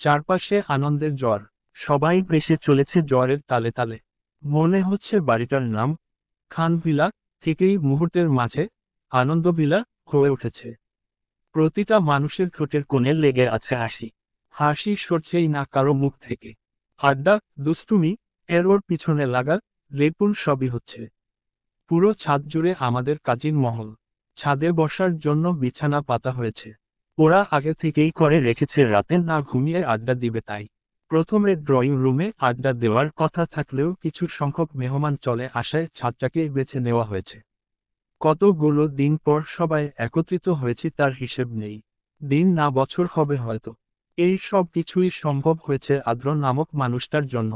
চারপাশে আনন্দের জ্বর। সবাই ভেসে চলেছে জ্বরের তালে তালে। মনে হচ্ছে বাড়িটার নাম খানভিলা থেকেই মুহূর্তের মাঝে আনন্দভিলা হয়ে উঠেছে। প্রতিটা মানুষের ঠোঁটের কোণে লেগে আছে হাসি। হাসি সরছেই না কারো মুখ থেকে। আড্ডা, দুষ্টুমি, এর ওর পিছনে লাগা, লেপুল সবই হচ্ছে। পুরো ছাদ জুড়ে আমাদের কাজিন মহল। ছাদে বসার জন্য বিছানা পাতা হয়েছে। ওরা আগে থেকেই করে রেখেছে রাতে না ঘুমিয়ে আড্ডা দিবে তাই। প্রথমে ড্রয়িং রুমে আড্ডা দেওয়ার কথা থাকলেও কিছু সংখ্যক মেহমান চলে আসায় ছাদটাকেই বেছে নেওয়া হয়েছে। কতগুলো দিন পর সবাই একত্রিত হয়েছি তার হিসেব নেই। দিন না বছর হবে হয়তো। এই সব কিছুই সম্ভব হয়েছে আদ্র নামক মানুষটার জন্য।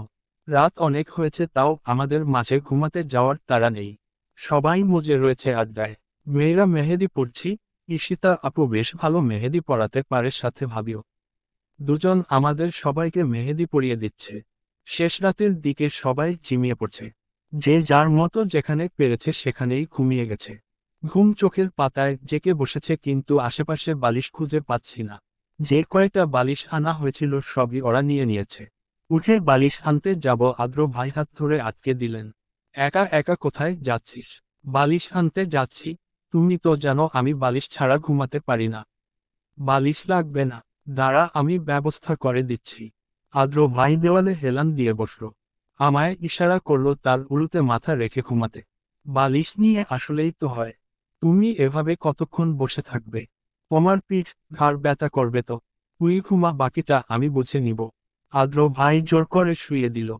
রাত অনেক হয়েছে তাও আমাদের মাঝে ঘুমাতে যাওয়ার তাড়া নেই। সবাই মজে রয়েছে আড্ডায়। মেয়েরা মেহেদি পড়ছি, ঈশিতা আপু বেশ ভালো মেহেদি পরাতে পারে সাথে ভাবিও। দুজন আমাদের সবাইকে মেহেদি পরিয়ে দিচ্ছে। শেষ রাতের দিকে সবাই ঝিমিয়ে পড়ছে। যে যার মতো যেখানে পেরেছে সেখানেই ঘুমিয়ে গেছে। ঘুম চোখের পাতায় জেকে বসেছে কিন্তু আশেপাশে বালিশ খুঁজে পাচ্ছি না। যে কয়েকটা বালিশ আনা হয়েছিল সবই ওরা নিয়ে নিয়েছে। উঠে বালিশ আনতে যাব আদ্র ভাই হাত ধরে আটকে দিলেন। একা একা কোথায় যাচ্ছিস? বালিশ আনতে যাচ্ছি। তুমি তো জানো আমি বালিশ ছাড়া ঘুমাতে পারি না। বালিশ লাগবে না, দাঁড়া আমি ব্যবস্থা করে দিচ্ছি। আদ্র ভাই দেওয়ালে হেলান দিয়ে বসল। আমায় ইশারা করলো তার উড়ুতে মাথা রেখে ঘুমাতে। বালিশ নিয়ে আসলেই তো হয়। তুমি এভাবে কতক্ষণ বসে থাকবে? তোমার পিঠ ঘাড় ব্যথা করবে তো। তুই ঘুমা, বাকিটা আমি বুঝে নিব। আদ্র ভাই জোর করে শুইয়ে দিল।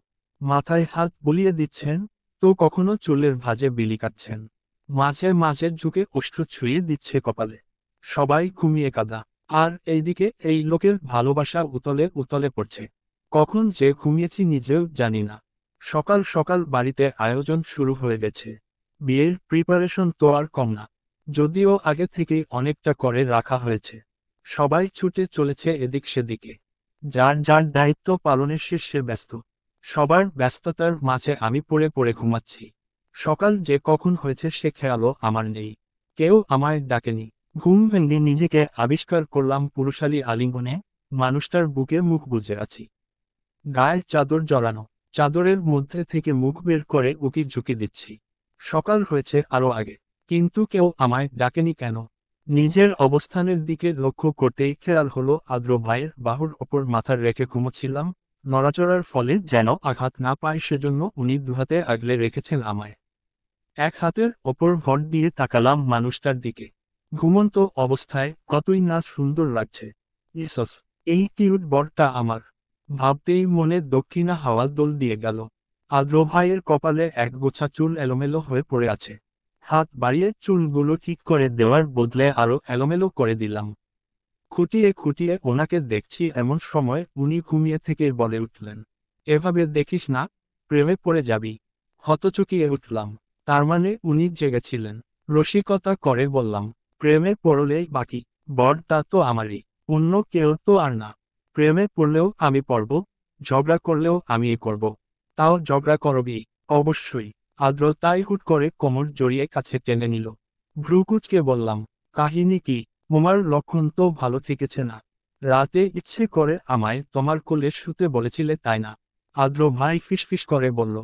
মাথায় হাত বুলিয়ে দিচ্ছেন, তো কখনো চুলের ভাঁজে বিলি কাটছেন। মাঝে মাঝে ঝুঁকে ওষ্ঠ ছুঁয়ে দিচ্ছে কপালে। সবাই ঘুমিয়ে কাদা। আর এইদিকে এই লোকের ভালোবাসা উতলে উতলে পড়ছে। কখন যে ঘুমিয়েছি নিজেও জানি না। সকাল সকাল বাড়িতে আয়োজন শুরু হয়ে গেছে। বিয়ের প্রিপারেশন তো আর কম না। যদিও আগে থেকেই অনেকটা করে রাখা হয়েছে। সবাই ছুটে চলেছে এদিক সেদিকে। যার যার দায়িত্ব পালনের শীর্ষে ব্যস্ত। সবার ব্যস্ততার মাঝে আমি পড়ে পড়ে ঘুমাচ্ছি। সকাল যে কখন হয়েছে সে খেয়ালও আমার নেই। কেউ আমায় ডাকেনি। ঘুম ভেঙে নিজেকে আবিষ্কার করলাম পুরুষালী আলিঙ্গনে। মানুষটার বুকে মুখ বুজে আছি। গায়ে চাদর জড়ানো। চাদরের মধ্যে থেকে মুখ বের করে উকি ঝুঁকি দিচ্ছি। সকাল হয়েছে আরো আগে। কিন্তু কেউ আমায় ডাকেনি কেন? নিজের অবস্থানের দিকে লক্ষ্য করতেই খেয়াল হলো আদ্র ভাইয়ের বাহুর ওপর মাথা রেখে ঘুমোচ্ছিলাম। নড়াচড়ার ফলে যেন আঘাত না পায় সেজন্য উনি দুহাতে আগলে রেখেছেন আমায়। এক হাতের ওপর ভর দিয়ে তাকালাম মানুষটার দিকে। ঘুমন্ত অবস্থায় কতই না সুন্দর লাগছে। ইসস, এই কিউট বরটা আমার। ভাবতেই মনে দক্ষিণা হাওয়া দোল দিয়ে গেল। আদ্র ভাইয়ের কপালে এক গোছা চুল এলোমেলো হয়ে পড়ে আছে। হাত বাড়িয়ে চুলগুলো ঠিক করে দেওয়ার বদলে আরো এলোমেলো করে দিলাম। খুঁটিয়ে খুঁটিয়ে ওনাকে দেখছি এমন সময় উনি ঘুমিয়ে থেকে বলে উঠলেন, এভাবে দেখিস না, প্রেমে পড়ে যাবি। হতচকিয়ে উঠলাম। তার মানে উনি জেগেছিলেন। রসিকতা করে বললাম, প্রেমে পড়লেই বাকি। বরটা তো আমারই, অন্য কেউ তো আর না। প্রেমে পড়লেও আমি পড়ব, ঝগড়া করলেও আমিই করব। তাও ঝগড়া করবি? অবশ্যই। আদ্র তাই হুট করে কোমর জড়িয়ে কাছে টেনে নিল। ভ্রুকুচকে বললাম, কাহিনী কি? তোমার লক্ষণ তো ভালো ঠেকেছে না। রাতে ইচ্ছে করে আমায় তোমার কোলে শুতে বলেছিলে তাই না? আদ্র ভাই ফিসফিস করে বলল,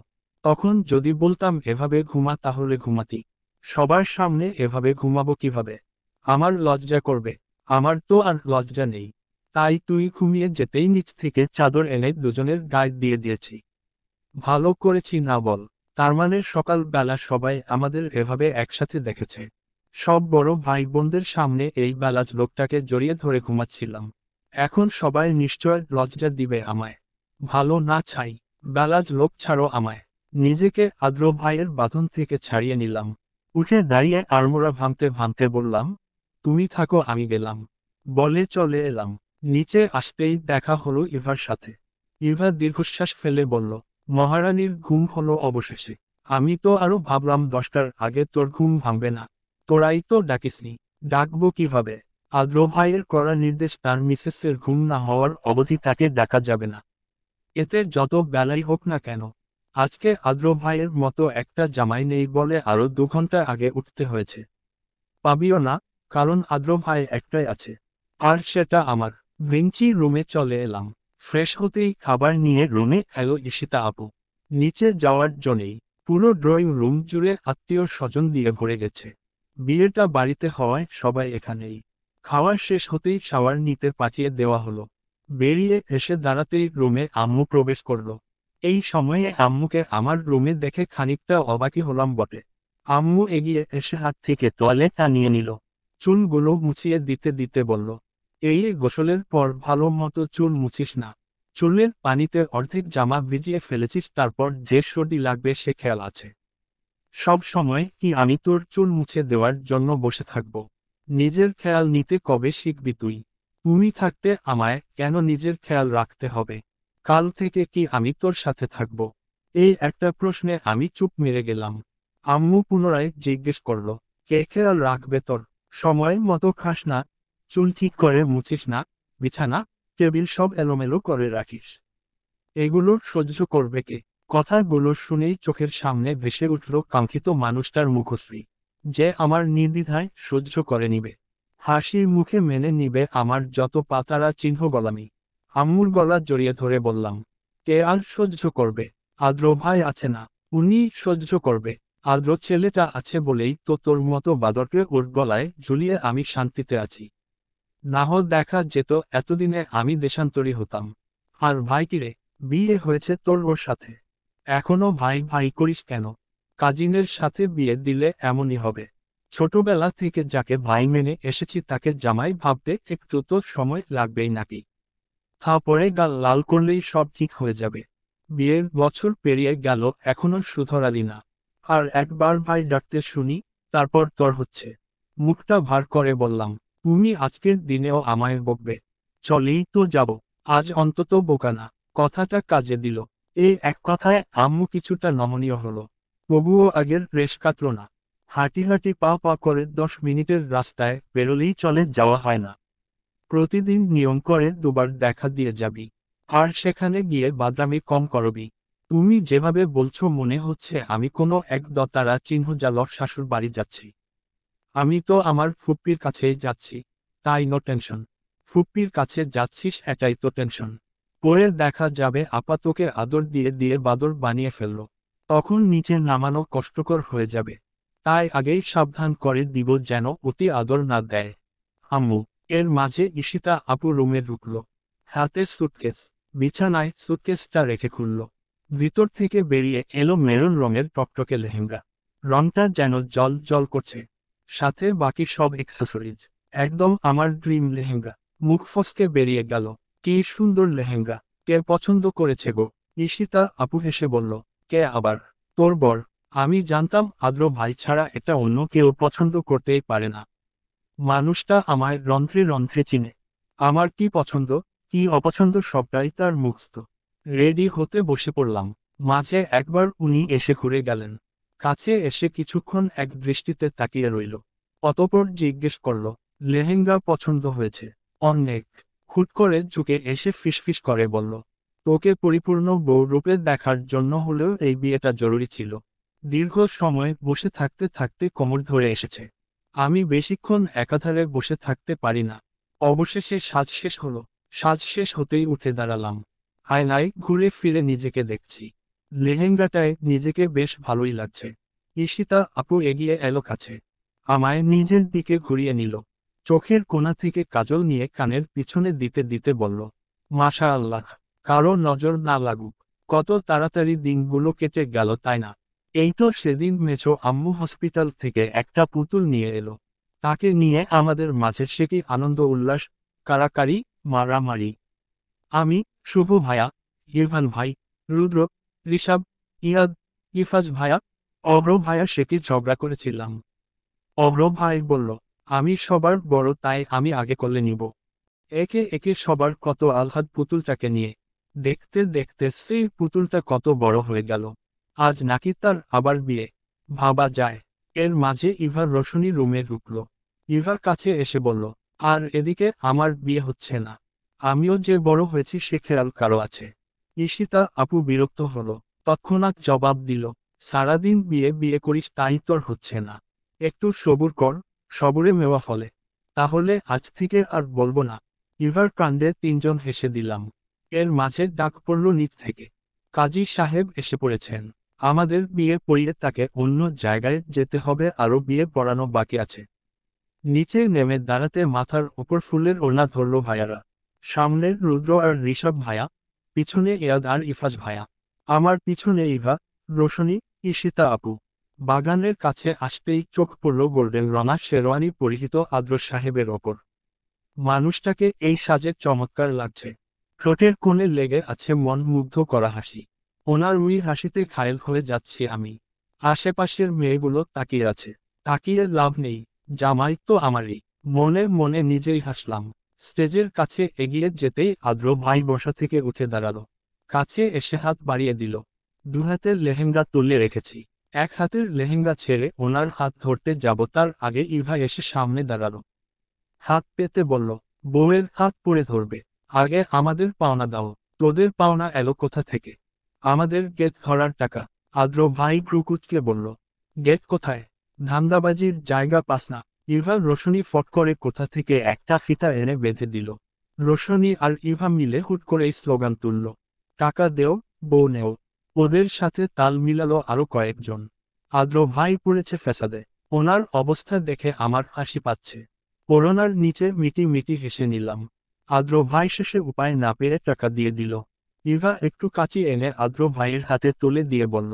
তখন যদি বলতাম এভাবে ঘুমা তাহলে ঘুমাতি। সবার সামনে এভাবে ঘুমাবো কিভাবে? আমার লজ্জা করবে। আমার তো আর লজ্জা নেই। তাই তুই ঘুমিয়ে যেতেই নিচ থেকে চাদর এনে দুজনের গায়ে দিয়ে দিয়েছি। ভালো করেছি না বল? তার মানে সকালবেলা সবাই আমাদের এভাবে একসাথে দেখেছে। সব বড় ভাই বোনদের সামনে এই বেলাজ লোকটাকে জড়িয়ে ধরে ঘুমাচ্ছিলাম। এখন সবাই নিশ্চয় লজ্জা দিবে আমায়। ভালো না ছাই। বেলাজ লোক ছাড়ো আমায়। নিজেকে আদ্র ভাইয়ের বাঁধন থেকে ছাড়িয়ে নিলাম। উঠে দাঁড়িয়ে আড়মোড়া ভাঙতে ভাঙতে বললাম, তুমি থাকো আমি গেলাম। বলে চলে এলাম। নিচে আসতেই দেখা হলো ইভার সাথে। ইভা দীর্ঘশ্বাস ফেলে বলল, মহারানীর ঘুম হলো অবশেষে। আমি তো আরো ভাবলাম 10টার আগে তোর ঘুম ভাঙবে না। তোরাই তো ডাকিসনি। ডাকবো কিভাবে? আদ্র ভাইয়ের করা নির্দেশ তার মিসেসের ঘুম না হওয়ার অবধি তাকে ডাকা যাবে না। এতে যত বেলাই হোক না কেন। আজকে আদ্র ভাইয়ের মতো একটা জামাই নেই বলে আরো 2 ঘন্টা আগে উঠতে হয়েছে। পাবিও না, কারণ আদ্র ভাই একটাই আছে। আর সেটা আমার। ভেঞ্চি রুমে চলে এলাম। ফ্রেশ হতেই খাবার নিয়ে রুমে এলো ঈশিতা আপু। নিচে যাওয়ার জন্যেই পুরো ড্রয়িং রুম জুড়ে আত্মীয় স্বজন দিয়ে ভরে গেছে। বিয়েটা বাড়িতে হওয়ায় সবাই এখানেই। খাওয়ার শেষ হতেই শাওয়ার নিতে পাঠিয়ে দেওয়া হলো। বেরিয়ে এসে দাঁড়াতেই রুমে আম্মু প্রবেশ করলো। এই সময়ে আম্মুকে আমার রুমে দেখে খানিকটা অবাকই হলাম বটে। আম্মু এগিয়ে এসে হাত থেকে তোয়ালেটা নিয়ে নিল। চুলগুলো মুছিয়ে দিতে দিতে বলল, এই গোসলের পর ভালো মতো চুল মুছিস না। চুলের পানিতে অর্ধেক জামা ভিজিয়ে ফেলেছিস, তারপর যে সর্দি লাগবে সে খেয়াল আছে? সব সময় কি আমি তোর চুল মুছে দেওয়ার জন্য বসে থাকব? নিজের খেয়াল নিতে কবে শিখবি তুই? তুমি থাকতে আমায় কেন নিজের খেয়াল রাখতে হবে? কাল থেকে কি আমি তোর সাথে থাকব? এই একটা প্রশ্নে আমি চুপ মেরে গেলাম। আম্মু পুনরায় জিজ্ঞেস করল, কে খেয়াল রাখবে তোর? সময় মতো খাস না, চুল ঠিক করে মুছিস না, বিছানা টেবিল সব এলোমেলো করে রাখিস। এগুলো সহ্য করবে কে? কথাগুলো শুনেই চোখের সামনে ভেসে উঠল কাঙ্ক্ষিত মানুষটার মুখশ্রী, যে আমার নির্দ্বিধায় সহ্য করে নিবে, হাসির মুখে মেনে নিবে আমার যত পাতারা চিহ্ন গলামি। আম্মুর গলা জড়িয়ে ধরে বললাম, কে আর সহ্য করবে? আদ্র ভাই আছে না, উনি সহ্য করবে। আদ্র ছেলেটা আছে বলেই তো তোর মতো বাদরকে ওর গলায় ঝুলিয়ে আমি শান্তিতে আছি। না হলে দেখা যেত এতদিনে আমি দেশান্তরী হতাম। আর ভাই কিরে, বিয়ে হয়েছে তোর ওর সাথে? এখনো ভাই ভাই করিস কেন? কাজিনের সাথে বিয়ে দিলে এমনই হবে। ছোটবেলা থেকে যাকে ভাই মেনে এসেছি তাকে জামাই ভাবতে একটু তো সময় লাগবেই নাকি? তারপরে গাল লাল করলেই সব ঠিক হয়ে যাবে। বিয়ের বছর পেরিয়ে গেল, এখনো শুধরালি না। আর একবার ভাই ডাকতে শুনি, তারপর তোর হচ্ছে। মুখটা ভার করে বললাম, তুমি আজকের দিনেও আমায় বকবে? চলেই তো যাব, আজ অন্তত বোকা না। কথাটা কাজে দিল। এই এক কথায় আম্মু কিছুটা নমনীয় হলো। তবুও আগের রেশ কাটল না। হাঁটি হাঁটি পা পা করে 10 মিনিটের রাস্তায় বেরোলেই চলে যাওয়া হয় না। প্রতিদিন নিয়ম করে দুবার দেখা দিয়ে যাবি। আর সেখানে গিয়ে বাদরামি কম করবি। তুমি যেভাবে বলছো মনে হচ্ছে আমি কোনো এক দতারা চিহ্ন জালক শাশুর বাড়ি যাচ্ছি। আমি তো আমার ফুপ্পির কাছেই যাচ্ছি, তাই নো টেনশন। ফুপ্পির কাছে যাচ্ছিস এটাই তো টেনশন। পরে দেখা যাবে আপাতকে আদর দিয়ে দিয়ে বাদর বানিয়ে ফেললো, তখন নিচে নামানো কষ্টকর হয়ে যাবে। তাই আগেই সাবধান করে দিব যেন অতি আদর না দেয়। আম্মু। এর মাঝে ঈশিতা আপু রুমে ঢুকল। হাতে সুটকেস। বিছানায় সুটকেসটা রেখে খুলল। ভিতর থেকে বেরিয়ে এলো মেরুন রঙের টকটকে লেহেঙ্গা। রংটা যেন জল জল করছে। সাথে বাকি সব অ্যাক্সেসরিজ। একদম আমার ড্রিম লেহেঙ্গা। মুখ ফসকে বেরিয়ে গেল, কি সুন্দর লেহেঙ্গা! কে পছন্দ করেছে গো? ঈশিতা আপু হেসে বলল, কে আবার? তোর বর। আমি জানতাম আদ্র ভাই ছাড়া এটা অন্য কেউ পছন্দ করতেই পারে না। মানুষটা আমায় রন্ধ্রে রন্ধ্রে চিনে। আমার কি পছন্দ, কি অপছন্দ সবটাই তার মুখস্থ। রেডি হতে বসে পড়লাম। মাঝে একবার উনি এসে ঘুরে গেলেন। কাছে এসে কিছুক্ষণ এক দৃষ্টিতে তাকিয়ে রইল। অতঃপর জিজ্ঞেস করল, লেহেঙ্গা পছন্দ হয়েছে? অনেক। হুট করে ঝুঁকে এসে ফিসফিস করে বলল, তোকে পরিপূর্ণ বউ রূপে দেখার জন্য হলেও এই বিয়েটা জরুরি ছিল। দীর্ঘ সময় বসে থাকতে থাকতে কোমর ধরে এসেছে। আমি বেশিক্ষণ একাধারে বসে থাকতে পারি না। অবশেষে সাজ শেষ হলো। সাজ শেষ হতেই উঠে দাঁড়ালাম। আয়নায় ঘুরে ফিরে নিজেকে দেখছি। লেহেঙ্গাটায় নিজেকে বেশ ভালোই লাগছে। ঈশিতা আপু এগিয়ে এলো কাছে। আমায় নিজের দিকে ঘুরিয়ে নিল। চোখের কোণা থেকে কাজল নিয়ে কানের পিছনে দিতে দিতে বলল, মাশা আল্লাহ, কারো নজর না লাগুক। কত তাড়াতাড়ি দিনগুলো কেটে গেল তাই না? এই তো সেদিন মেছো আম্মু হসপিটাল থেকে একটা পুতুল নিয়ে এলো। তাকে নিয়ে আমাদের মাঝে সে কি আনন্দ উল্লাস, কারাকারি, মারামারি। আমি, শুভ ভাইয়া, ইরফান ভাই, রুদ্র, ঋষাব, ইয়াদ, ইফাজ ভাইয়া, অভ্র ভাইয়া সে কি ঝগড়া করেছিলাম। অভ্র ভাই বলল, আমি সবার বড় তাই আমি আগে করলে নিব। একে একে সবার কত আহ্লাদ পুতুলটাকে নিয়ে। দেখতে দেখতে সেই পুতুলটা কত বড় হয়ে গেল। আজ নাকি তার আবার বিয়ে, ভাবা যায়। এর মাঝে ইভার রোশনি রুমে ঢুকল। ইভার কাছে এসে বলল, আর এদিকে আমার বিয়ে হচ্ছে না। আমিও যে বড় হয়েছি সে খেয়াল কারো আছে? ঈশিতা আপু বিরক্ত হলো। তৎক্ষণাৎ জবাব দিল, সারাদিন বিয়ে বিয়ে করিস তাই তোর হচ্ছে না। একটু সবুর কর, সবুরে মেওয়া ফলে। তাহলে আজ থেকে আর বলবো না। ইভার কাণ্ডে তিনজন হেসে দিলাম। এর মাঝে ডাক পড়ল নিচ থেকে। কাজী সাহেব এসে পড়েছেন। আমাদের বিয়ে পড়িয়ে তাকে অন্য জায়গায় যেতে হবে, আরও বিয়ে পড়ানো বাকি আছে। নিচে নেমে দাঁড়াতে মাথার ওপর ফুলের ওড়না ধরল ভাইয়ারা। সামনের রুদ্র আর ঋষভ ভাইয়া, পিছনে ইয়াদ আর ইফাজ ভাইয়া, আমার পিছনে ইভা, রোশনি, ঈশিতা আপু। বাগানের কাছে আসতেই চোখ পড়ল গোল্ডেন রঙা শেরওয়ানি পরিহিত আদ্র সাহেবের ওপর। মানুষটাকে এই সাজে চমৎকার লাগছে। ঠোঁটের কোণে লেগে আছে মন মুগ্ধ করা হাসি। ওনার ওই হাসিতে ঘায়েল হয়ে যাচ্ছি আমি। আশেপাশের মেয়েগুলো তাকিয়ে আছে। তাকিয়ে লাভ নেই, জামাই তো আমারই। মনে মনে নিজেই হাসলাম। স্টেজের কাছে এগিয়ে যেতেই আদ্র ভাই বসা থেকে উঠে দাঁড়ালো। কাছে এসে হাত বাড়িয়ে দিল। দুহাতের লেহেঙ্গা তুলে রেখেছি। এক হাতের লেহেঙ্গা ছেড়ে ওনার হাত ধরতে যাব, তার আগে ইভা এসে সামনে দাঁড়ালো। হাত পেতে বলল, বউয়ের হাত পড়ে ধরবে। আগে আমাদের পাওনা দাও। তোদের পাওনা এলো কোথা থেকে? আমাদের গেট ধরার টাকা। আদ্র ভাই ভ্রুকুচকে বলল, গেট কোথায়? ধান্দাবাজির জায়গা পাস না। ইভা রোশনি ফট করে কোথা থেকে একটা ফিতা এনে বেঁধে দিল। রোশনি আর ইভা মিলে হুট করেই স্লোগান তুলল, টাকা দেও, বউ নেও। ওদের সাথে তাল মিলালো আরো কয়েকজন। আদ্র ভাই পড়েছে ফ্যাসাদে। ওনার অবস্থা দেখে আমার হাসি পাচ্ছে। ওড়নার নিচে মিটি মিটি হেসে নিলাম। আদ্র ভাই শেষে উপায় না পেরে টাকা দিয়ে দিল। ইভা একটু কাঁচি এনে আদ্র ভাইয়ের হাতে তুলে দিয়ে বলল,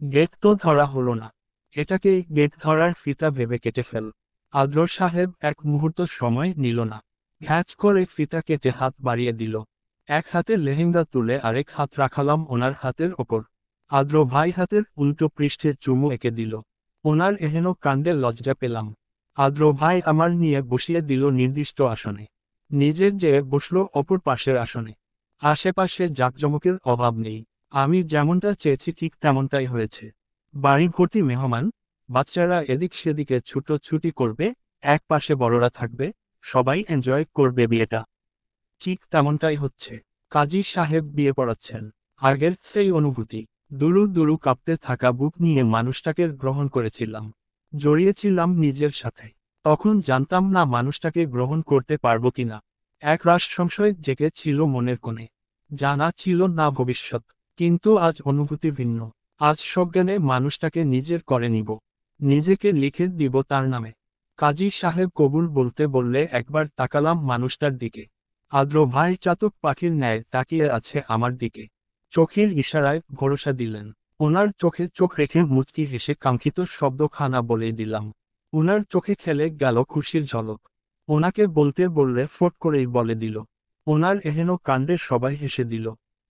গেট তো ধরা হলো না, এটাকেই গেট ধরার ফিতা ভেবে কেটে ফেল। আদ্র সাহেব এক মুহূর্ত সময় নিল না। ঘ্যাচ করে ফিতা কেটে হাত বাড়িয়ে দিল। এক হাতে লেহেঙ্গা তুলে আরেক হাত রাখালাম ওনার হাতের ওপর। আদ্র ভাই হাতের উল্টো পৃষ্ঠে চুমু এঁকে দিল। ওনার এহেন কাণ্ডে লজ্জা পেলাম। আদ্র ভাই আমার নিয়ে বসিয়ে দিল নির্দিষ্ট আসনে। নিজের যেয়ে বসল অপর পাশের আসনে। আশেপাশে জাঁকজমকের অভাব নেই। আমি যেমনটা চেয়েছি ঠিক তেমনটাই হয়েছে। বাড়ি ভর্তি মেহমান, বাচ্চারা এদিক সেদিকে ছুটোছুটি করবে, এক পাশে বড়রা থাকবে, সবাই এনজয় করবে বিয়েটা। ঠিক তেমনটাই হচ্ছে। কাজী সাহেব বিয়ে পড়াচ্ছেন। আগের সেই অনুভূতি। দুরু দুরু কাঁপতে থাকা বুক নিয়ে মানুষটাকে গ্রহণ করেছিলাম। জড়িয়েছিলাম নিজের সাথে। তখন জানতাম না মানুষটাকে গ্রহণ করতে পারবো কিনা। এক রাশ সংশয় জেগে ছিল মনের কোণে। জানা ছিল না ভবিষ্যৎ। কিন্তু আজ অনুভূতি ভিন্ন। আজ সজ্ঞানে মানুষটাকে নিজের করে নিব। নিজেকে লিখে দিব তার নামে। কাজী সাহেব কবুল বলতে বললে একবার তাকালাম মানুষটার দিকে। আদ্র ভাই চাতক পাখির ন্যায় তাকিয়ে আছে আমার দিকে। চোখের ইশারায় ভরসা দিলেন। ওনার চোখে চোখ রেখে মুচকি হেসে কাঙ্ক্ষিত শব্দখানা বলে দিলাম। ওনার চোখে খেলে গেল খুশির ঝলক। ওনাকে বলতে বললে ফট করেই বলে দিল। ওনার এহেন কাণ্ডে সবাই হেসে দিল।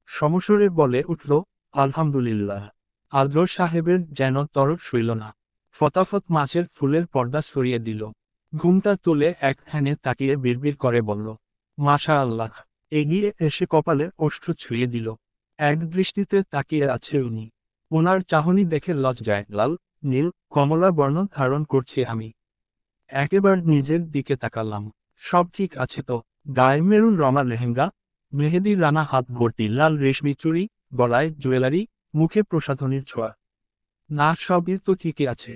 সমস্বরে বলে উঠল, আলহামদুলিল্লাহ। আদ্র সাহেবের যেন তরফ সইল না। ফতাফত মাছের ফুলের পর্দা সরিয়ে দিল। ঘুমটা তুলে এক ধ্যানে তাকিয়ে বিড়বিড় করে বলল, মাশা আল্লাহ। এগিয়ে এসে কপালে ওষ্ঠ ছুঁয়ে দিল। এক দৃষ্টিতে তাকিয়ে আছে উনি। ওনার চাহনি দেখে লজ্জায় লাল, নীল, কমলা বর্ণ ধারণ করছি আমি। একেবার নিজের দিকে তাকালাম। সব ঠিক আছে তো? গায়ে মেরুন রঙা লেহেঙ্গা, মেহেদি রানা হাত ভর্তি লাল রেশমি চুড়ি, গলায় জুয়েলারি, মুখে প্রসাধনীর ছোঁয়া। না, সবই তো ঠিকই আছে।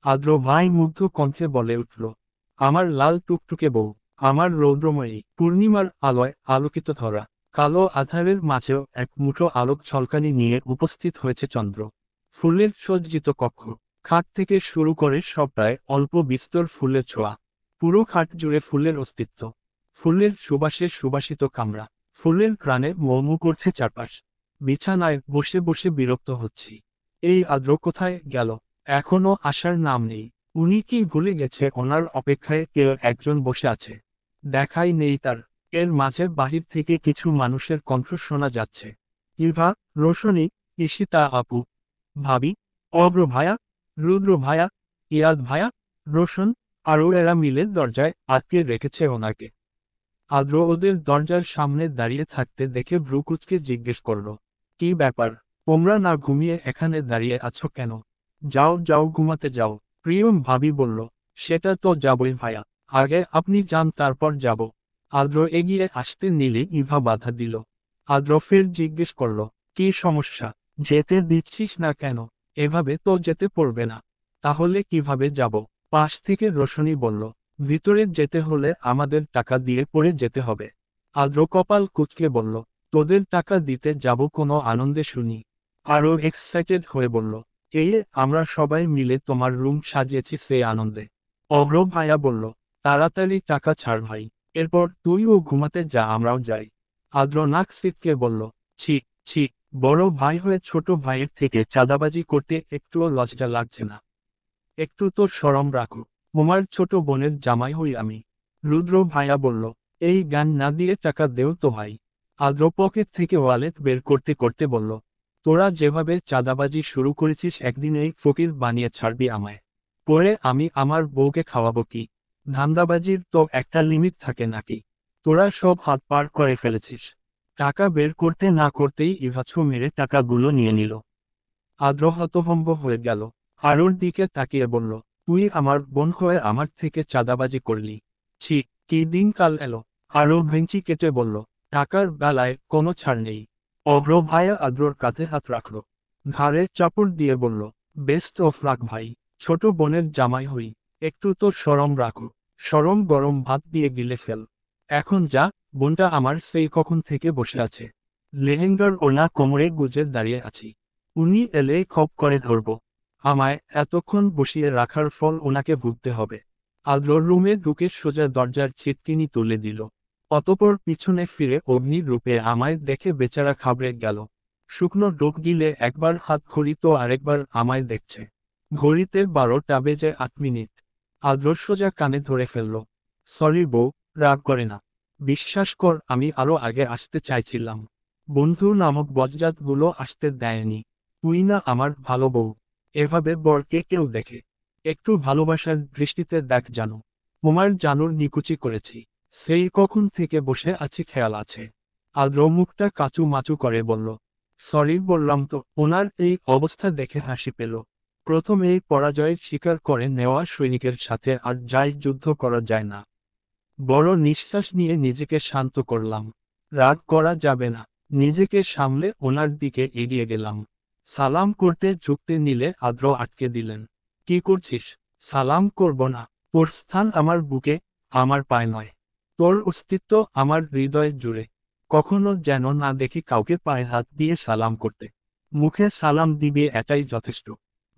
আদ্র ভাই মুগ্ধ কণ্ঠে বলে উঠল, আমার লাল টুকটুকে বউ, আমার রৌদ্রময়ী পূর্ণিমার আলোয় আলোকিত ধরা। কালো আধারের মাঝেও এক মুঠো আলোক ঝলকানি নিয়ে উপস্থিত হয়েছে চন্দ্র। ফুলের সজ্জিত কক্ষ। খাট থেকে শুরু করে সবটায় অল্প বিস্তর ফুলের ছোঁয়া। পুরো খাট জুড়ে ফুলের অস্তিত্ব। ফুলের সুবাসে সুবাসিত কামরা। ফুলের ঘ্রাণে মৌমু করছে চারপাশ। বিছানায় বসে বসে বিরক্ত হচ্ছি। এই আদ্র কোথায় গেল? এখনো আসার নাম নেই। উনি কি ভুলে গেছে ওনার অপেক্ষায় কেউ একজন বসে আছে? দেখাই নেই তার। এর মাঝে বাহির থেকে কিছু মানুষের কণ্ঠ শোনা যাচ্ছে। ইভা, রোশনি, ঈশিতা আপু, ভাবি, অব্র ভায়া, রুদ্র ভায়া, ইয়াদ ভায়া, রোশন, আরও এরা মিলে দরজায় আটকে রেখেছে ওনাকে। আদ্র ওদের দরজার সামনে দাঁড়িয়ে থাকতে দেখে ভ্রুকুচকে জিজ্ঞেস করল, কি ব্যাপার? তোমরা না ঘুমিয়ে এখানে দাঁড়িয়ে আছো কেন? যাও যাও ঘুমাতে যাও। প্রিয়ম ভাবি বলল, সেটা তো যাবই ভায়া। আগে আপনি যান তারপর যাব। আদ্র এগিয়ে আসতে নিলে ইভা বাধা দিল। আদ্র ফের জিজ্ঞেস করল, কি সমস্যা? যেতে দিচ্ছিস না কেন? এভাবে তো যেতে পারবে না। তাহলে কিভাবে যাব? পাশ থেকে রোশনি বলল, ভিতরে যেতে হলে আমাদের টাকা দিয়ে পড়ে যেতে হবে। আদ্র কপাল কুঁচকে বলল, তোদের টাকা দিতে যাব কোনো আনন্দে শুনি। আরও এক্সাইটেড হয়ে বলল, এই আমরা সবাই মিলে তোমার রুম সাজিয়েছি সেই আনন্দে। অভ্র ভাইয়া বলল, তাড়াতাড়ি টাকা ছাড় ভাই, এরপর তুইও ঘুমাতে যা আমরাও যাই। আদ্র নাক সিটকে বলল, ছি ছি, বড় ভাই হয়ে ছোট ভাইয়ের থেকে চাঁদাবাজি করতে একটুও লজ্জা লাগছে না? একটু তো শরম রাখো, তোমার ছোট বোনের জামাই হই আমি। রুদ্র ভাইয়া বলল, এই গান না দিয়ে টাকা দেও তো ভাই। আদ্র পকেট থেকে ওয়ালেট বের করতে করতে বলল, তোরা যেভাবে চাঁদাবাজি শুরু করেছিস একদিন এই ফকির বানিয়ে ছাড়বি আমায়। পরে আমি আমার বউকে খাওয়াবো কি? ধান্দাবাজির তো একটা লিমিট থাকে নাকি? তোরা সব হাত পার করে ফেলেছিস। টাকা বের করতে না করতেই ইভাছো মেরে টাকাগুলো নিয়ে নিল। আদ্র হতভম্ব হয়ে গেল। আরুর দিকে তাকিয়ে বলল, তুই আমার বোন হয়ে আমার থেকে চাঁদাবাজি করলি? ছি, কি দিনকাল এলো। আরও ভেঙচি কেটে বলল, টাকার বেলায় কোনো ছাড় নেই। অভ্র ভাইয়া আদ্রর কাঁধে হাত রাখল, ঘাড়ে চাপড় দিয়ে বলল, বেস্ট অফ লাক ভাই, ছোট বোনের জামাই হই, একটু তো শরম রাখো। শরম গরম ভাত দিয়ে গিলে ফেল। এখন যা, বোনটা আমার সেই কখন থেকে বসে আছে। লেহেঙ্গার ওনা কোমরে গুজে দাঁড়িয়ে আছি। উনি এলেই খপ করে ধরব। আমায় এতক্ষণ বসিয়ে রাখার ফল ওনাকে ভুগতে হবে। আদ্রর রুমে ঢুকে সোজা দরজার ছিটকিনি তুলে দিল। অতপর পিছনে ফিরে অগ্নির রূপে আমায় দেখে বেচারা ঘাবড়ে গেল। শুকনো ডোক গিলে একবার হাত ঘড়ি তো আরেকবার আমায় দেখছে। ঘড়িতে 12টা বেজে 8 মিনিট। আদ্র সোজা কানে ধরে ফেলল, সরি বউ, রাগ করে না। বিশ্বাস কর আমি আরো আগে আসতে চাইছিলাম, বন্ধু নামক বজ্জাতগুলো আসতে দেয়নি। তুই না আমার ভালো বউ, এভাবে বরকে কেউ দেখে? একটু ভালোবাসার দৃষ্টিতে দেখ জানো। তোমার জানুর নিকুচি করেছি, সেই কখন থেকে বসে আছি খেয়াল আছে। আদ্র মুখটা কাচু মাচু করে বলল, সরি বললাম তো। ওনার এই অবস্থা দেখে হাসি পেল। প্রথমেই পরাজয়ের স্বীকার করে নেওয়া সৈনিকের সাথে আর যাই যুদ্ধ করা যায় না। বড় নিঃশ্বাস নিয়ে নিজেকে শান্ত করলাম। রাগ করা যাবে না। নিজেকে সামলে ওনার দিকে এগিয়ে গেলাম। সালাম করতে ঝুঁকতে নিলে আদ্র আটকে দিলেন। কি করছিস? সালাম করব না। তোর স্থান আমার বুকে, আমার পায়ে নয়। তোর অস্তিত্ব আমার হৃদয়ে জুড়ে। কখনো যেন না দেখি কাউকে পায়ে হাত দিয়ে সালাম করতে। মুখে সালাম দিবে এটাই যথেষ্ট।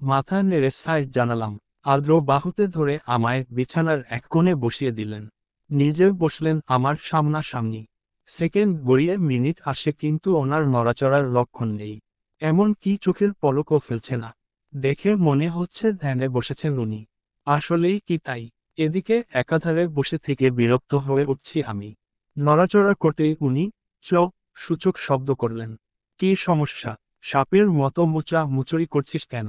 মাথা নেড়ে সায় জানালাম। আদ্র বাহুতে ধরে আমায় বিছানার এক কোণে বসিয়ে দিলেন। নিজে বসলেন আমার সামনাসামনি। সেকেন্ড গড়িয়ে মিনিট আসে কিন্তু ওনার নড়াচড়ার লক্ষণ নেই। এমন কি চোখের পলকও ফেলছে না। দেখে মনে হচ্ছে ধ্যানে বসেছেন উনি। আসলেই কি তাই? এদিকে একাধারে বসে থেকে বিরক্ত হয়ে উঠছি আমি। নড়াচড়া করতেই উনি চোখ সূচক শব্দ করলেন। কি সমস্যা? সাপের মতো মুচড়া মুচড়ি করছিস কেন?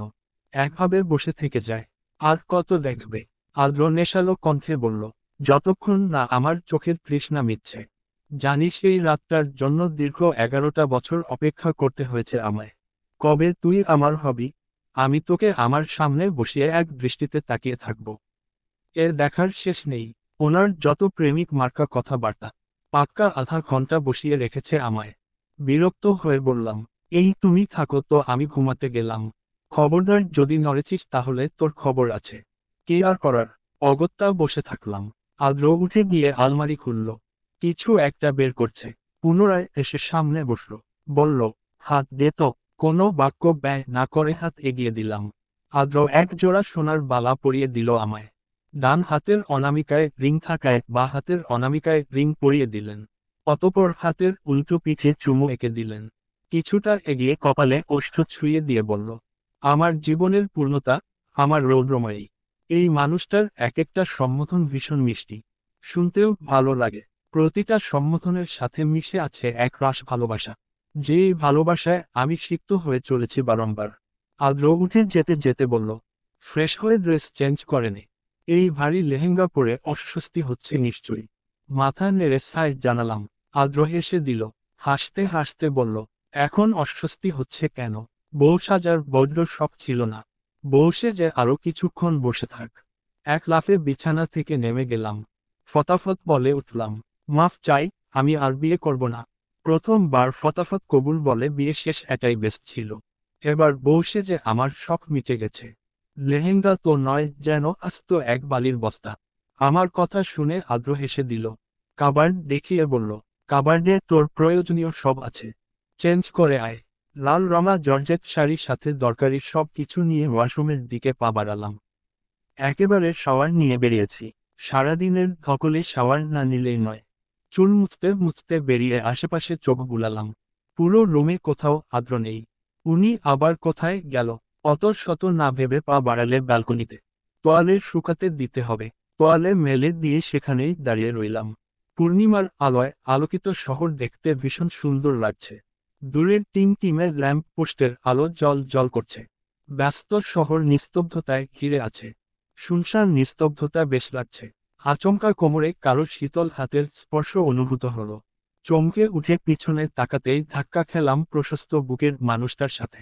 একভাবে বসে থেকে যায়। আর কত দেখবে? আদ্র নেশালো কণ্ঠে বলল, যতক্ষণ না আমার চোখের তৃষ্ণা মিটছে। জানিস এই রাতটার জন্য দীর্ঘ 11টা বছর অপেক্ষা করতে হয়েছে আমায়। কবে তুই আমার হবি? আমি তোকে আমার সামনে বসিয়ে এক দৃষ্টিতে তাকিয়ে থাকব। এর দেখার শেষ নেই। ওনার যত প্রেমিক মার্কা কথাবার্তা। পাক্কা আধা ঘন্টা বসিয়ে রেখেছে আমায়। বিরক্ত হয়ে বললাম, এই তুমি থাকো তো আমি ঘুমাতে গেলাম। খবরদার যদি নড়েছিস তাহলে তোর খবর আছে। কি আর করার? অগত্যা বসে থাকলাম। আদ্র উঠে গিয়ে আলমারি খুলল। কিছু একটা বের করছে। পুনরায় এসে সামনে বসল। বলল, হাত দে তো। কোনো বাক্য ব্যয় না করে হাত এগিয়ে দিলাম। আদ্র এক জোড়া সোনার বালা পরিয়ে দিল আমায়। ডান হাতের অনামিকায় রিং থাকায় বা হাতের অনামিকায় রিং পরিয়ে দিলেন। অতপর হাতের উল্টো পিঠে চুমু এঁকে দিলেন। কিছুটা এগিয়ে কপালে ওষ্ঠ ছুঁয়ে দিয়ে বলল, আমার জীবনের পূর্ণতা, আমার রৌদ্রময়ী। এই মানুষটার এক একটা সম্বোধন ভীষণ মিষ্টি। শুনতেও ভালো লাগে। প্রতিটা সম্বোধনের সাথে মিশে আছে এক রাস ভালোবাসা। যেই ভালোবাসায় আমি সিক্ত হয়ে চলেছি বারংবার। আদ্র উঠে যেতে যেতে বলল, ফ্রেশ হয়ে ড্রেস চেঞ্জ করেনি? এই ভারী লেহেঙ্গা পরে অস্বস্তি হচ্ছে নিশ্চয়ই। মাথা নেড়ে সায় জানালাম। আদ্র হেসে দিল। হাসতে হাসতে বলল, এখন অস্বস্তি হচ্ছে কেন? বউ সাজার বড্ড শখ ছিল না? বউ সেজে আরো কিছুক্ষণ বসে থাক। এক লাফে বিছানা থেকে নেমে গেলাম। ফতাফত বলে উঠলাম, মাফ চাই, আমি আর বিয়ে করব না। প্রথমবার ফতাফত কবুল বলে বিয়ে শেষ, এটাই বেস্ট ছিল। এবার বউ সেজে আমার শখ মিটে গেছে। লেহেঙ্গা তো নয়, যেন আস্ত এক বালির বস্তা। আমার কথা শুনে আদ্র হেসে দিল। কাবার্ড দেখিয়ে বলল, কাবার্ডে তোর প্রয়োজনীয় সব আছে, চেঞ্জ করে আয়। লাল রঙা জর্জেট শাড়ির সাথে দরকারি সব কিছু নিয়ে ওয়াশরুমের দিকে পা বাড়ালাম। একেবারে শাওয়ার নিয়ে বেরিয়েছি। সারাদিনের ধকলে শাওয়ার না নিলেই নয়। চুল মুছতে মুছতে বেরিয়ে আশেপাশে চোখ বুলালাম। পুরো রুমে কোথাও আদ্র নেই। উনি আবার কোথায় গেল? অত শত না ভেবে পা বাড়ালে ব্যালকনিতে। তোয়ালে শুকাতে দিতে হবে। তোয়ালে মেলে দিয়ে সেখানেই দাঁড়িয়ে রইলাম। পূর্ণিমার আলোয় আলোকিত শহর দেখতে ভীষণ সুন্দর লাগছে। দূরের টিমের ল্যাম্প পোস্টের আলো জল জল করছে। ব্যস্ত শহর নিস্তব্ধতায় ঘিরে আছে। শুনশান নিস্তব্ধতা বেশ লাগছে। আচমকা কোমরে কারো শীতল হাতের স্পর্শ অনুভূত হলো। চমকে উঠে পিছনে তাকাতেই ধাক্কা খেলাম প্রশস্ত বুকের মানুষটার সাথে।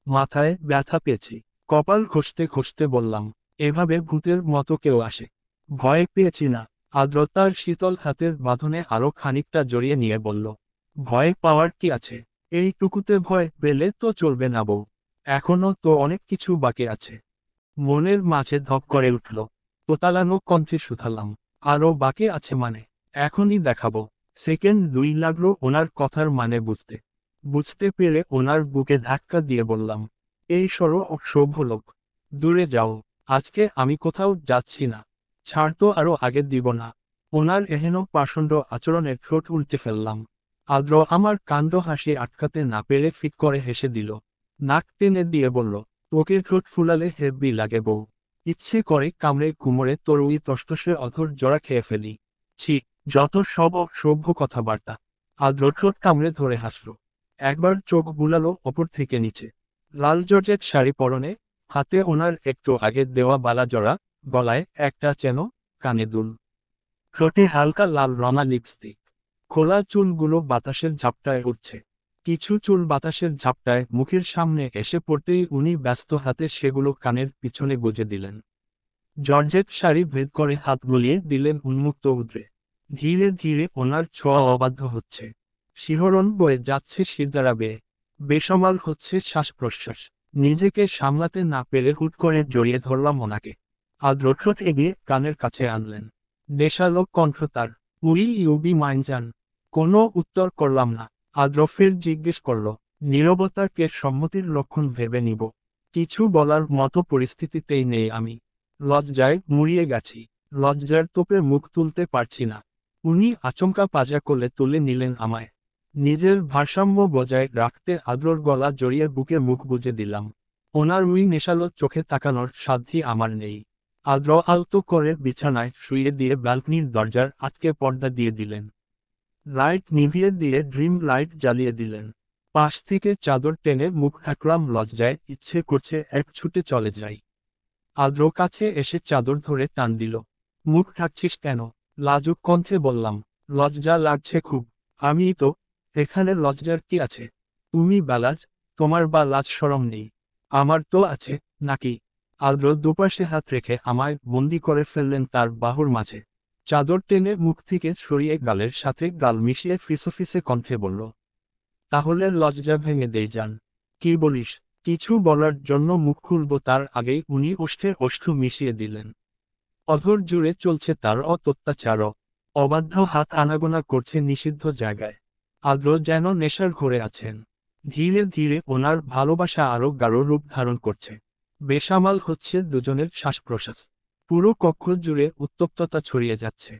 মাথায় ব্যথা পেয়েছি। কপাল ঘষতে ঘষতে বললাম, এভাবে ভূতের মতো কেউ আসে? ভয় পেয়েছি না। আর্দ্রতার শীতল হাতের বাঁধনে আরো খানিকটা জড়িয়ে নিয়ে বলল, ভয় পাওয়ার কি আছে? এইটুকুতে ভয় পেলে তো চলবে না বউ। এখনো তো অনেক কিছু বাকি আছে। মনের মাঝে ধক করে উঠল। তোতালানো কণ্ঠে শুধালাম, আরও বাকি আছে মানে? এখনই দেখাবো। সেকেন্ড 2 লাগলো ওনার কথার মানে বুঝতে। বুঝতে পেরে ওনার বুকে ধাক্কা দিয়ে বললাম, এই সরো অসভ্য লোক, দূরে যাও। আজকে আমি কোথাও যাচ্ছি না। ছাড় তো, আরও আগে দিব না। ওনার এহেন পাষণ্ড আচরণের ঠোঁট উল্টে ফেললাম। আদ্র আমার কাণ্ড হাসি আটকাতে না পেরে ফিক করে হেসে দিল। নাক টেনে দিয়ে বলল, তোকে ঠোঁট ফুলালে হেব্বি লাগে বউ। ইচ্ছে করে কামড়ে কুমড়ে তোর ওই তসতসে অধর জোড়া খেয়ে ফেলি। ছি, যত সব অসভ্য কথাবার্তা। আদ্র ঠোঁট কামড়ে ধরে হাসল। একবার চোখ বুলালো ওপর থেকে নিচে। লাল জর্জেট শাড়ি পরনে, হাতে ওনার একটু আগে দেওয়া বালা জড়া, গলায় একটা চেন, কানে দুল, ঠোঁটে হালকা লাল রঙা লিপস্টিক। খোলা চুলগুলো বাতাসের ঝাপটায় উঠছে। কিছু চুল বাতাসের ঝাপটায় মুখের সামনে এসে পড়তেই উনি ব্যস্ত হাতে সেগুলো কানের পিছনে গুজে দিলেন। জর্জেট শাড়ি ভেদ করে হাত বুলিয়ে দিলেন উন্মুক্ত উদ্রে। ধীরে ধীরে ওনার ছোঁয়া অবাধ্য হচ্ছে। শিহরণ বয়ে যাচ্ছে শিরদাঁড়া বেয়ে। বেসামাল হচ্ছে শ্বাস প্রশ্বাস। নিজেকে সামলাতে না পেরে হুট করে জড়িয়ে ধরলাম ওনাকে। আদ্র ঠোঁট এগিয়ে কানের কাছে আনলেন। নেশালো কণ্ঠ তার, উইল ইউ বি মাইন জান? কোনো উত্তর করলাম না। আদ্র ফের জিজ্ঞেস করল, নীরবতাকে সম্মতির লক্ষণ ভেবে নিব? কিছু বলার মতো পরিস্থিতিতেই নেই আমি। লজ্জায় মুড়িয়ে গেছি। লজ্জার তোপে মুখ তুলতে পারছি না। উনি আচমকা পাজা কোলে তুলে নিলেন আমায়। নিজের ভারসাম্য বজায় রাখতে আদ্রর গলা জড়িয়ে বুকে মুখ গুজে দিলাম। ওনার উই নেশালো চোখে তাকানোর সাধ্যই আমার নেই। আদ্র আলতো করে বিছানায় শুইয়ে দিয়ে ব্যালকনির দরজার আটকে পর্দা দিয়ে দিলেন। লাইট নিভিয়ে দিয়ে ড্রিম লাইট জ্বালিয়ে দিলেন। পাশ থেকে চাদর টেনে মুখ ঢাকলাম লজ্জায়, ইচ্ছে করছে এক ছুটে চলে যাই। আদ্র কাছে এসে চাদর ধরে টান দিল। মুখ ঢাকছিস কেন? লাজুক কণ্ঠে বললাম, লজ্জা লাগছে খুব। আমিই তো। এখানে লজ্জার কি আছে? তুমি বালাজ, তোমার বা লাজ শরম নেই। আমার তো আছে, নাকি? আদ্র দুপাশে হাত রেখে আমায় বন্দি করে ফেললেন তার বাহুর মাঝে। চাদর টেনে মুখ থেকে সরিয়ে গালের সাথে গাল মিশিয়ে ফিসফিসে কণ্ঠে বলল, তাহলে লজ্জা ভেঙে দেই যান। কি বলিস? কিছু বলার জন্য মুখ খুলব তার আগেই উনি ওষ্ঠে ওষ্ঠ মিশিয়ে দিলেন। অধর জুড়ে চলছে তার অত্যাচার। অবাধ্য হাত আনাগোনা করছে নিষিদ্ধ জায়গায়। আদ্র যেন নেশার ঘোরে আছেন। ধীরে ধীরে ওনার ভালোবাসা আরও গাঢ় রূপ ধারণ করছে। বেসামাল হচ্ছে দুজনের শ্বাস প্রশ্বাস। পুরো কক্ষ জুড়ে উত্তপ্ততা ছড়িয়ে যাচ্ছে।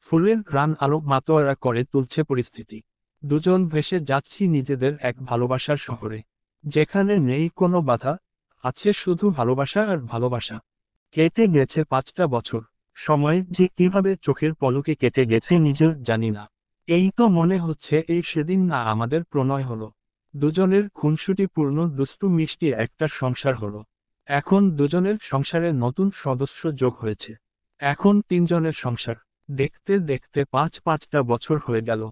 ফুলের ঘ্রাণ আরও মাতোয়ারা করে তুলছে পরিস্থিতি। দুজন ভেসে যাচ্ছি নিজেদের এক ভালোবাসার শহরে, যেখানে নেই কোনো বাধা, আছে শুধু ভালোবাসা আর ভালোবাসা। কেটে গেছে 5টা বছর। সময় যে কিভাবে চোখের পলকে কেটে গেছে নিজেও জানি না। এই তো মনে হচ্ছে এই সেদিন না আমাদের প্রণয় হলো। দুজনের খুনসুটিপূর্ণ দুষ্টু মিষ্টি একটা সংসার হলো। এখন দুজনের সংসারে নতুন সদস্য যোগ হয়েছে। এখন 3 জনের সংসার। দেখতে দেখতে 5টা বছর হয়ে গেল।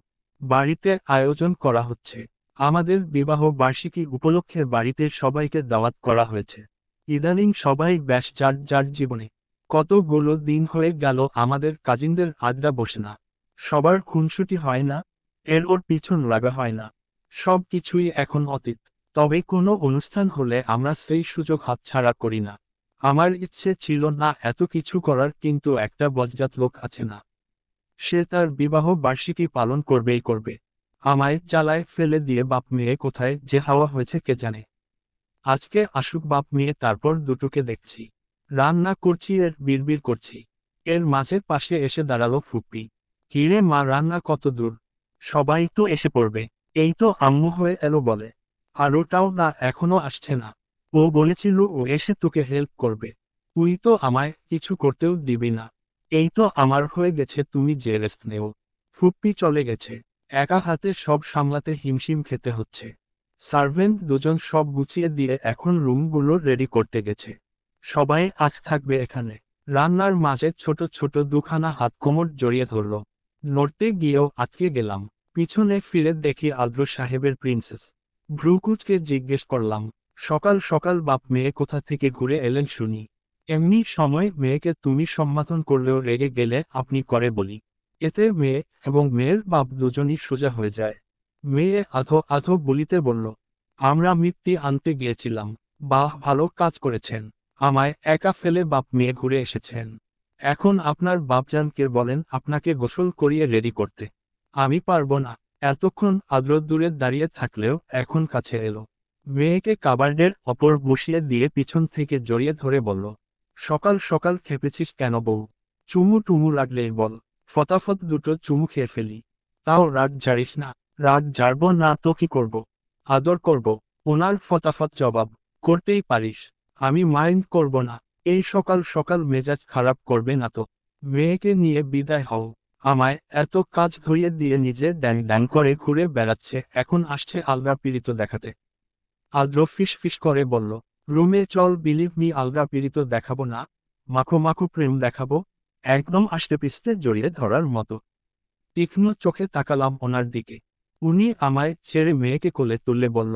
বাড়িতে আয়োজন করা হচ্ছে। আমাদের বিবাহ বার্ষিকী উপলক্ষে বাড়িতে সবাইকে দাওয়াত করা হয়েছে। ইদানিং সবাই ব্যাস যার যার জীবনে। কতগুলো দিন হয়ে গেল আমাদের কাজিনদের আড্ডা বসে না। সবার খুনসুটি হয় না, এর ওর পিছন লাগা হয় না। সব কিছুই এখন অতীত। তবে কোনো অনুষ্ঠান হলে আমরা সেই সুযোগ হাতছাড়া করি না। আমার ইচ্ছে ছিল না এত কিছু করার, কিন্তু একটা বজ্জাত লোক আছে না, সে তার বিবাহ বার্ষিকী পালন করবেই করবে। আমায় জ্বালায় ফেলে দিয়ে বাপ মেয়ে কোথায় যে হাওয়া হয়েছে কে জানে। আজকে আসুক বাপ মেয়ে, তারপর দুটোকে দেখছি। রান্না করছি এর বিড়বিড় করছি। এর মাঝে পাশে এসে দাঁড়ালো ফুপ্পি। কিরে মা, রান্না কত দূর? সবাই তো এসে পড়বে। এই তো আম্মু হয়ে এলো বলে। আর ওটাও না, এখনো আসছে না। ও বলেছিল ও এসে তোকে হেল্প করবে। তুই তো আমায় কিছু করতেও দিবি না। এই তো আমার হয়ে গেছে, তুমি যে রেস্ট নেও। ফুপ্পি চলে গেছে। একা হাতে সব সামলাতে হিমশিম খেতে হচ্ছে। সার্ভেন্ট দুজন সব গুছিয়ে দিয়ে এখন রুমগুলো রেডি করতে গেছে। সবাই আজ থাকবে এখানে। রান্নার মাঝে ছোট ছোট দুখানা হাত কোমর জড়িয়ে ধরল। নড়তে গিয়েও আটকে গেলাম। পিছনে ফিরে দেখি আদ্র সাহেবের প্রিন্সেস। ভ্রুকুচকে জিজ্ঞেস করলাম, সকাল সকাল বাপ মেয়ে কোথা থেকে ঘুরে এলেন শুনি? এমনি সময় মেয়েকে তুমি সম্বোধন করলেও রেগে গেলে আপনি করে বলি। এতে মেয়ে এবং মেয়ের বাপ দুজনই সোজা হয়ে যায়। মেয়ে আধো আধো বলিতে বলল, আমরা মিথ্যি আনতে গিয়েছিলাম। বাহ, ভালো কাজ করেছেন। আমায় একা ফেলে বাপ মেয়ে ঘুরে এসেছেন। এখন আপনার বাপজানকে বলেন আপনাকে গোসল করিয়ে রেডি করতে। আমি পারবো না। এতক্ষণ আদ্র দূরে দাঁড়িয়ে থাকলেও এখন কাছে এলো। মেয়েকে কাবার্ডের অপর বসিয়ে দিয়ে পিছন থেকে জড়িয়ে ধরে বলল, সকাল সকাল খেপেছিস কেন বউ? চুমু টুমু লাগলেই বল, ফটাফট দুটো চুমু খেয়ে ফেলি। তাও রাগ ঝাড়িস না। রাগ ঝাড়ব না তো কি করব? আদর করব। ওনার ফটাফট জবাব, করতেই পারিস। আমি মাইন্ড করব না। এই সকাল সকাল মেজাজ খারাপ করবে না তো? মেয়েকে নিয়ে বিদায় হও। আমায় এত কাজ ধরিয়ে দিয়ে নিজে ড্যাং ড্যাং করে ঘুরে বেড়াচ্ছে, এখন আসছে আলগা পীড়িত দেখাতে। আদ্র ফিস ফিস করে বলল, রুমে চল, বিলিভ মি আলগা পীড়িত দেখাবো না, মাখো মাখো প্রেম দেখাবো। একদম আষ্টে পিষ্টে জড়িয়ে ধরার মতো। তীক্ষ্ণ চোখে তাকালাম ওনার দিকে। উনি আমায় ছেড়ে মেয়েকে কোলে তুললে বলল,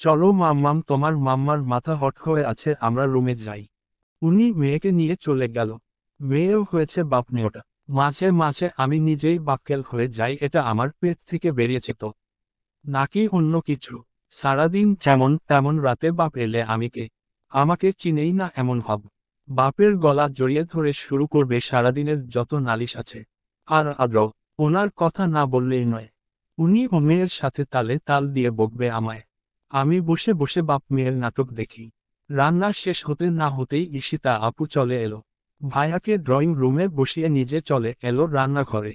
চলো মাম্মাম, তোমার মাম্মার মাথা হট হয়ে আছে, আমরা রুমে যাই। উনি মেয়েকে নিয়ে চলে গেল। মেয়েও হয়েছে বাপনেওটা। মাঝে মাঝে আমি নিজেই বাক্কেল হয়ে যাই, এটা আমার পেট থেকে বেরিয়েছে তো নাকি অন্য কিছু? সারাদিন যেমন তেমন, রাতে বাপ এলে আমি কে? আমাকে চিনেই না এমন ভাব। বাপের গলা জড়িয়ে ধরে শুরু করবে সারাদিনের যত নালিশ আছে। আর আদ্র, ওনার কথা না বললেই নয়। উনি ও মেয়ের সাথে তালে তাল দিয়ে বকবে আমায়। আমি বসে বসে বাপ মেয়ের নাটক দেখি। রান্না শেষ হতে না হতেই ঈশিতা আপু চলে এলো। ভাইয়াকে ড্রয়িং রুমে বসিয়ে নিজে চলে এলো রান্নাঘরে।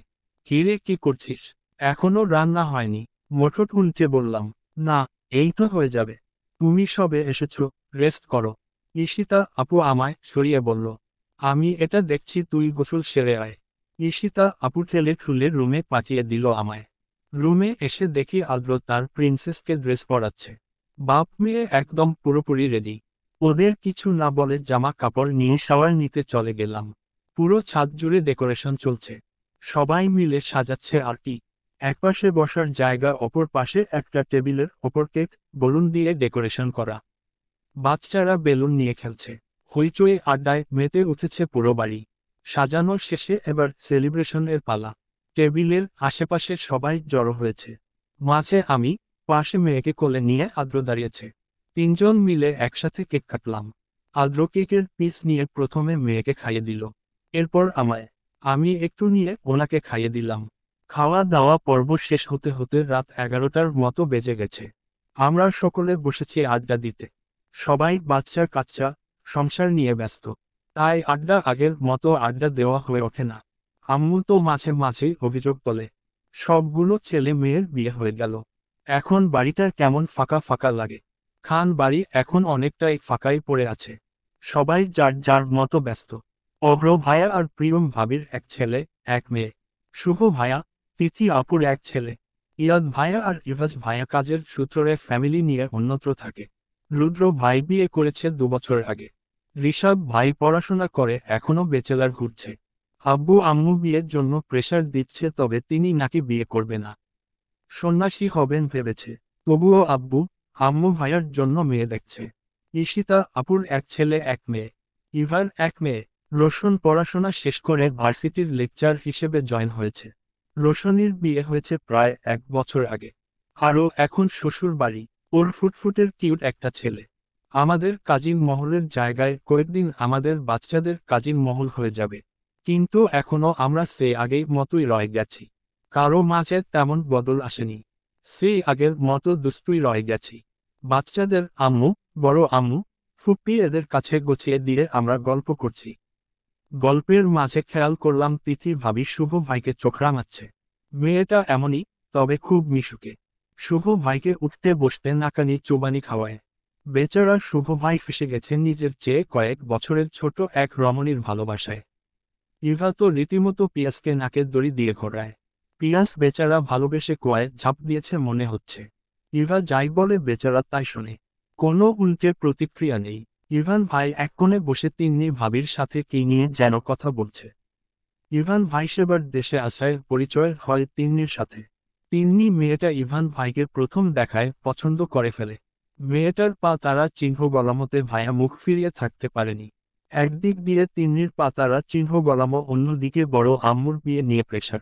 কিরে, কি করছিস? এখনো রান্না হয়নি? মোটর উল্টে বললাম, না, এই তো হয়ে যাবে। তুমি সবে এসেছো, রেস্ট করো। ঈশিতা আপু আমায় সরিয়ে বলল, আমি এটা দেখছি, তুই গোসল সেরে আয়। ঈশিতা আপু ঠেলে ঠুলে রুমে পাঠিয়ে দিল আমায়। রুমে এসে দেখি আদ্র তার প্রিন্সেসকে ড্রেস পরাচ্ছে। বাপ মেয়ে একদম পুরোপুরি রেডি। ওদের কিছু না বলে জামা কাপড় নিয়ে শাওয়ার নিতে চলে গেলাম। পুরো ছাদ জুড়ে ডেকোরেশন চলছে। সবাই মিলে সাজাচ্ছে আর কি। একপাশে বসার জায়গা, অপর পাশে একটা টেবিলের ওপর কেক, বেলুন দিয়ে ডেকোরেশন করা। বাচ্চারা বেলুন নিয়ে খেলছে। হইচই আড্ডায় মেতে উঠেছে পুরো বাড়ি। সাজানো শেষে এবার সেলিব্রেশনের পালা। টেবিলের আশেপাশে সবাই জড়ো হয়েছে। মাঝে আমি, পাশে মেয়েকে কোলে নিয়ে আদ্র দাঁড়িয়েছে। তিনজন মিলে একসাথে কেক কাটলাম। আদ্র কেকের পিস নিয়ে প্রথমে মেয়েকে খাইয়ে দিল। এরপর আমায়। আমি একটু নিয়ে ওনাকে খাইয়ে দিলাম। খাওয়া দাওয়া পর্ব শেষ হতে হতে রাত 11টার মতো বেজে গেছে। আমরা সকলে বসেছি আড্ডা দিতে। সবাই বাচ্চা কাচ্চা, সংসার নিয়ে ব্যস্ত। তাই আড্ডা আগের মতো আড্ডা দেওয়া হয়ে ওঠে না। আম্মু তো মাঝে মাঝেই অভিযোগ তোলে, সবগুলো ছেলে মেয়ের বিয়ে হয়ে গেল, এখন বাড়িটা কেমন ফাঁকা ফাঁকা লাগে। খান বাড়ি এখন অনেকটাই ফাঁকাই পড়ে আছে। সবাই যার যার মতো ব্যস্ত। অভ্র ভাইয়া আর প্রিয়ম ভাবির এক ছেলে, এক মেয়ে। শুভ ভাইয়া, তিথি আপুর এক ছেলে। ইয়াদ ভাইয়া আর ইভাজ ভাইয়া কাজের সূত্রে ফ্যামিলি নিয়ে অন্যত্র থাকে। রুদ্র ভাই বিয়ে করেছে 2 বছর আগে। ঋষভ ভাই পড়াশোনা করে এখনো ব্যাচেলার ঘুরছে। আব্বু আম্মু বিয়ের জন্য প্রেশার দিচ্ছে, তবে তিনি নাকি বিয়ে করবে না, সন্ন্যাসী হবেন ভেবেছে। তবুও আব্বু আম্মু ভাইয়ার জন্য মেয়ে দেখছে। ঈশিতা আপুর এক ছেলে এক মেয়ে। ইভার এক মেয়ে। রোশন পড়াশোনা শেষ করে ভার্সিটির লেকচার হিসেবে জয়েন হয়েছে। রোশনির বিয়ে হয়েছে প্রায় 1 বছর আগে। আরও এখন শ্বশুর বাড়ি। ওর ফুটফুটের কিউট একটা ছেলে। আমাদের কাজিন মহলের জায়গায় কয়েকদিন আমাদের বাচ্চাদের কাজিন মহল হয়ে যাবে। কিন্তু এখনো আমরা সেই আগেই মতোই রয়ে গেছি। কারো মাঝে তেমন বদল আসেনি। সেই আগের মতো দুষ্টুই রয়ে গেছি। বাচ্চাদের আম্মু, বড় আম্মু, ফুপ্পি এদের কাছে গুছিয়ে দিয়ে আমরা গল্প করছি। গল্পের মাঝে খেয়াল করলাম তিথি ভাবি শুভ ভাইকে চোখ রাঙাচ্ছে। মেয়েটা এমনই, তবে খুব মিশুকে। শুভ ভাইকে উঠতে বসতে নাকানি চোবানি খাওয়ায়। বেচারা শুভ ভাই ফেসে গেছে নিজের চেয়ে কয়েক বছরের ছোট এক রমণীর ভালোবাসায়। ইভা তো রীতিমতো পিয়াসকে নাকের দড়ি দিয়ে ঘোরায়। পিয়াস বেচারা ভালোবেসে কুয়ায় ঝাঁপ দিয়েছে মনে হচ্ছে। ইভা যাই বলে বেচারা তাই শোনে। কোনো উল্টে প্রতিক্রিয়া নেই। ইভান ভাই এক কোণে বসে তিন্নি ভাবির সাথে কি নিয়ে যেন কথা বলছে। ইভান ভাই সেবার দেশে আসার পরিচয় হয় তিন্নির সাথে। তিন্নি মেয়েটা ইভান ভাইকে প্রথম দেখায় পছন্দ করে ফেলে। মেয়েটার পা তারা চিহ্ন গলামতে ভায়া মুখ ফিরিয়ে থাকতে পারেনি। একদিক দিয়ে তিন্নির পা তারা চিহ্ন গলামো, অন্যদিকে বড় আম্মুর বিয়ে নিয়ে প্রেশার।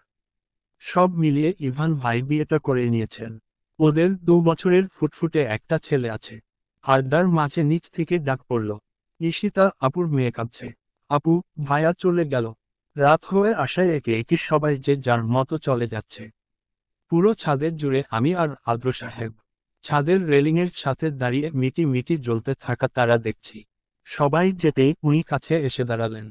সব মিলিয়ে ইভান ভাই বিয়েটা করে নিয়েছেন। ওদের 2 বছরের ফুটফুটে একটা ছেলে আছে। আড্ডার মাঝে নিচ থেকে ডাক পড়ল, ঈশিতা আপুর মেয়ে কাঁদছে। আপু, ভাইয়া চলে গেল। রাত হয়ে আসায় একে একে সবাই যে যার মতো চলে যাচ্ছে। পুরো ছাদের জুড়ে আমি আর আদ্র সাহেব। ছাদের রেলিংয়ের সাথে দাঁড়িয়ে মিটি মিটি জ্বলতে থাকা তারা দেখছি। সবাই যেতেই উনি কাছে এসে দাঁড়ালেন।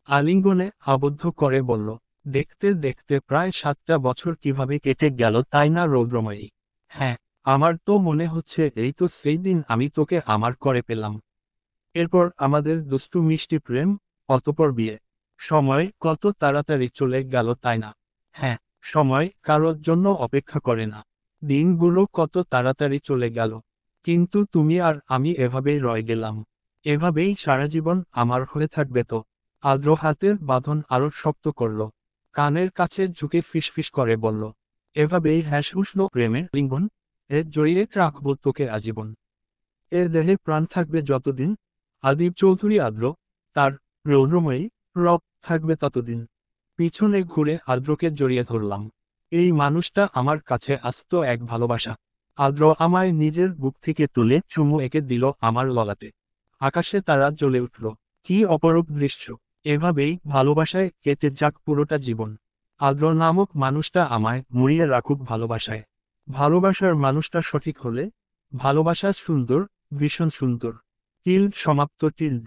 আলিঙ্গনে আবদ্ধ করে বলল, দেখতে দেখতে প্রায় 7টা বছর কিভাবে কেটে গেল তাই না রৌদ্রময়ী? হ্যাঁ, আমার তো মনে হচ্ছে এই তো সেই দিন আমি তোকে আমার করে পেলাম। এরপর আমাদের দুষ্টু মিষ্টি প্রেম, অতঃপর বিয়ে। সময় কত তাড়াতাড়ি চলে গেল তাই না? হ্যাঁ, সময় কারোর জন্য অপেক্ষা করে না। দিনগুলো কত তাড়াতাড়ি চলে গেল। কিন্তু তুমি আর আমি এভাবেই রয়ে গেলাম। এভাবেই সারা জীবন আমার হয়ে থাকবে তো? আদ্র হাতের বাঁধন আরো শক্ত করল। কানের কাছে ঝুঁকে ফিসফিস করে বলল, এভাবেই উষ্ণ প্রেমের লিঙ্গন, জড়িয়ে রাখবো তোকে আজীবন। এর দেহে প্রাণ থাকবে যতদিন। আদিব চৌধুরী আদ্র, তার রৌদ্রময়ী রব থাকবে ততদিন। পিছনে ঘুরে আদ্রকে জড়িয়ে ধরলাম। এই মানুষটা আমার কাছে আস্ত এক ভালোবাসা। আদ্র আমায় নিজের বুক থেকে তুলে চুমু এঁকে দিল আমার ললাটে। আকাশে তারা জ্বলে উঠল। কি অপরূপ দৃশ্য! এভাবেই ভালোবাসায় কেটে যাক পুরোটা জীবন। আদ্র নামক মানুষটা আমায় মুড়িয়ে রাখুক ভালোবাসায়। ভালোবাসার মানুষটা সঠিক হলে, ভালোবাসা সুন্দর, ভীষণ সুন্দর। টিল্ড সমাপ্ত টিল্ড।